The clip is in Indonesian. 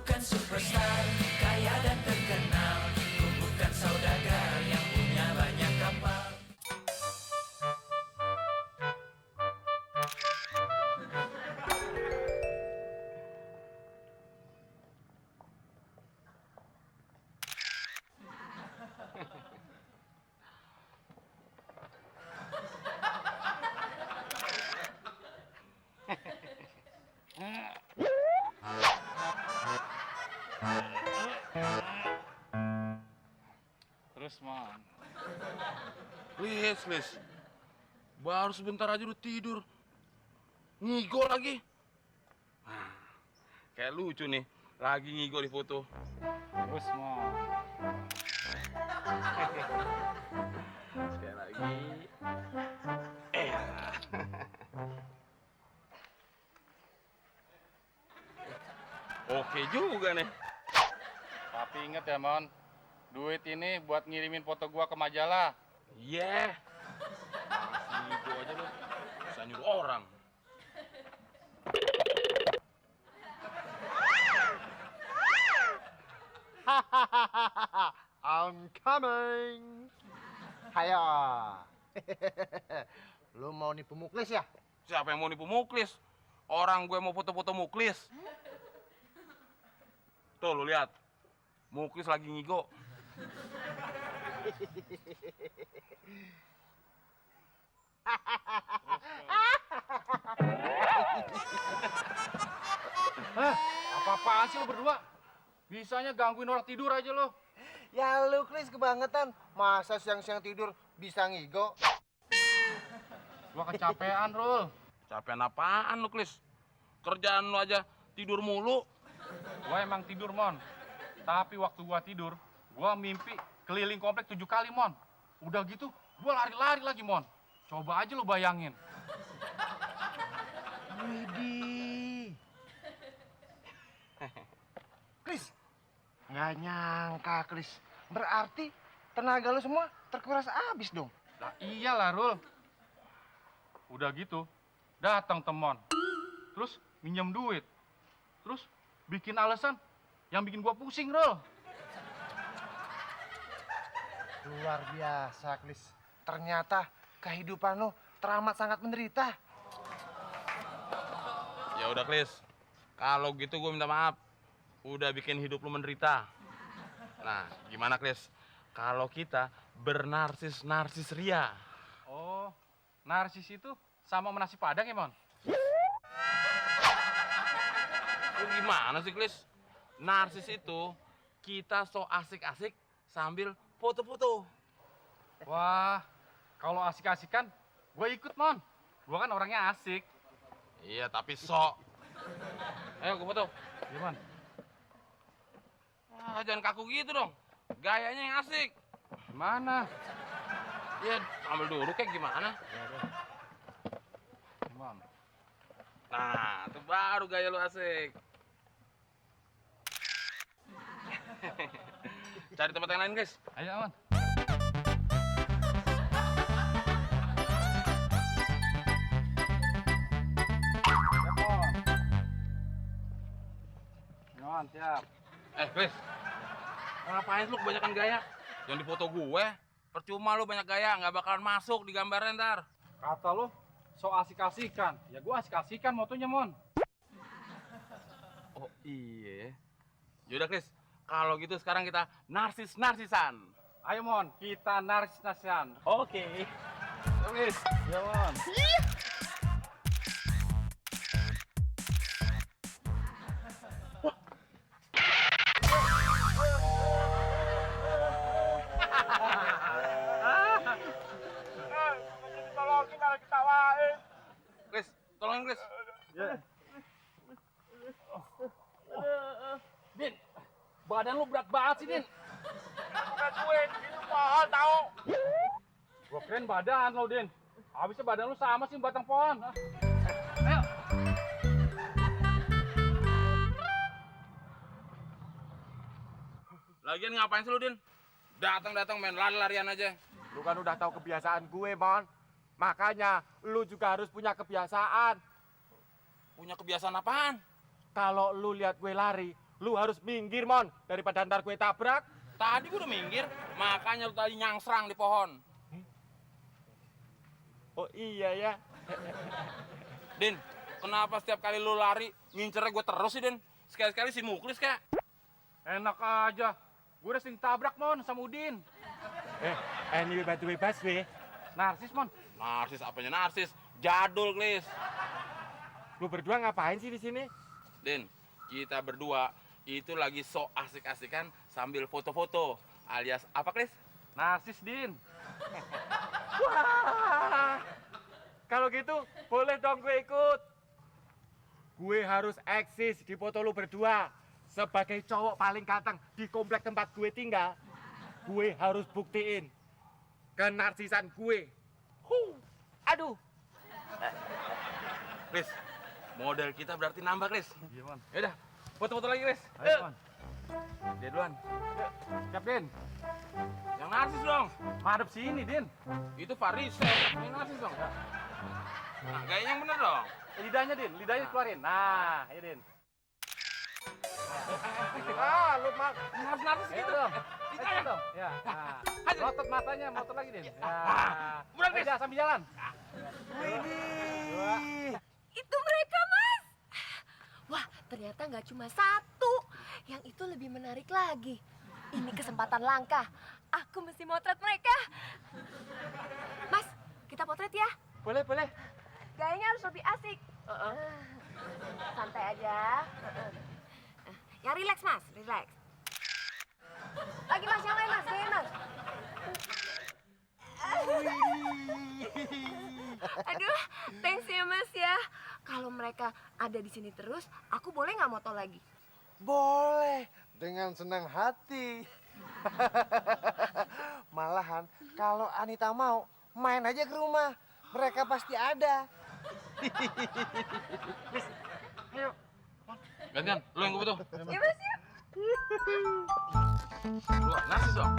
bukan superstar, kaya dan terkenal. Ku bukan saudagar yang punya banyak kapal. Terus, Mon. Lis. Baru sebentar aja udah tidur. Ngigo lagi. Nah, kayak lucu nih. Lagi ngigo di foto. Terus, Mon. Sekali lagi. Oke juga nih. Tapi inget ya, Mon. Duit ini buat ngirimin foto gua ke majalah. Iya. Masih ngigo aja lu. Bisa nyuruh orang. I'm coming. Hayo. Lu mau nipu Muklis ya? Siapa yang mau nipu Muklis? Orang gue mau foto-foto Muklis. Tuh lu lihat. Muklis lagi ngigo. Apa-apaan sih lo berdua? Bisanya gangguin orang tidur aja lo. Ya lu Klis kebangetan. Masa siang-siang tidur bisa ngigo? Gua kecapean, Rul. Capean apaan lu, Klis? Kerjaan lu aja tidur mulu. Gua emang tidur, Mon. Tapi waktu gua tidur, gua mimpi keliling komplek 7 kali, Mon. Udah gitu, gua lari-lari lagi, Mon. Coba aja lu bayangin. Widih. Klis, nggak nyangka Klis. Berarti tenaga lu semua terkuras habis dong. Lah iyalah, Rul. Udah gitu, datang teman. Terus minjem duit. Terus bikin alasan yang bikin gua pusing, Rul. Luar biasa, Klis. Ternyata kehidupan lu teramat sangat menderita. Ya udah, Klis. Kalau gitu gue minta maaf. Udah bikin hidup lu menderita. Nah, gimana, Klis? Kalau kita bernarsis ria. Oh, narsis itu sama sama nasi padang ya, Mon? Lu gimana sih, Klis? Narsis itu kita so asik-asik sambil foto-foto. Wah, kalau asik-asikan, gue ikut, Mon. Gue kan orangnya asik. Iya, tapi sok. Ayo, gue foto. Gimana? Ah, jangan kaku gitu dong. Gayanya yang asik. Gimana? Ya, sambil duduk kayak gimana? Gimana? Nah, itu baru gaya lu asik. Cari tempat yang lain, guys. Ayo, Mon. Siap, Mon. Mon, siap. Chris. Ngapain lu kebanyakan gaya? Yang di foto gue, percuma lu banyak gaya, nggak bakalan masuk di gambarnya ntar. Kata lu, so asik-asikan. Ya gua asik-asikan motonya, Mon. Oh iya. Yaudah, Chris. Kalau gitu sekarang kita narsisan. Ayo, Mon, kita narsis-narsisan. Oke. Tulis. Ya, Mon. Chris, tolongin, Chris. Ya. Din, badan lu berat banget sih, Din. Itu pohon tahu. Gua keren badan lo, Din. Habisnya badan lu sama sih batang pohon. Ayo. Lagian ngapain sih lu, Din? Datang main lari-larian aja. Lu kan udah tahu kebiasaan gue, Mon. Makanya lu juga harus punya kebiasaan. Punya kebiasaan apaan? Kalau lu lihat gue lari, lu harus minggir, Mon. Daripada ntar gue tabrak. Tadi gue udah minggir, makanya lu tadi nyangsrang di pohon. Oh iya ya. Din, kenapa setiap kali lu lari ngincernya gue terus sih, Din? Sekali-sekali si Muklis kayak. Enak aja. Gue udah sering tabrak, Mon, sama Udin. Anyway, batu bebas, weh. Narsis, Mon. Narsis apanya narsis? Jadul, Klis. Lu berdua ngapain sih di sini? Din, kita berdua itu lagi sok asik-asikan sambil foto-foto. Alias apa, Klis? Narsis, Din. Wah, kalau gitu boleh dong gue ikut. Gue harus eksis di foto lu berdua. Sebagai cowok paling ganteng di komplek tempat gue tinggal, gue harus buktiin kenarsisan gue. Aduh. Klis, model kita berarti nambah, Klis. Iya, Mon. Yaudah, foto-foto lagi, Klis. Ayo, Mon. Dia duluan. Siap, Din. Yang narsis dong. Madep sini, Din. Itu Farisel. Yang narsis dong. Nah, gayanya yang bener dong. Lidahnya, Din. Lidahnya keluarin. Nah, ayo, Din. Lu mah Harus narsis Ayo gitu. dong. Kita Ayo ya. dong. Ya. Nah. Melotot matanya, melotot lagi, Din. Ya. Udah, Dis. Udah, sambil jalan. Itu mereka, Mas. Wah, ternyata nggak cuma satu. Yang itu lebih menarik lagi. Ini kesempatan langka. Aku mesti motret mereka. Mas, kita potret ya. boleh. Gayanya harus lebih asik. Santai aja. Yang rileks, Mas. Rileks. Lagi, Mas. Yang lain, Mas. Gaya, Mas. Aduh, thanks ya, Mas ya. Kalau mereka ada di sini terus, aku boleh nggak moto lagi? Boleh, dengan senang hati. Malahan, kalau Anita mau, main aja ke rumah. Mereka pasti ada. Gantian, lu yang gue butuh. Ya, Mas ya. Lu narsis dong.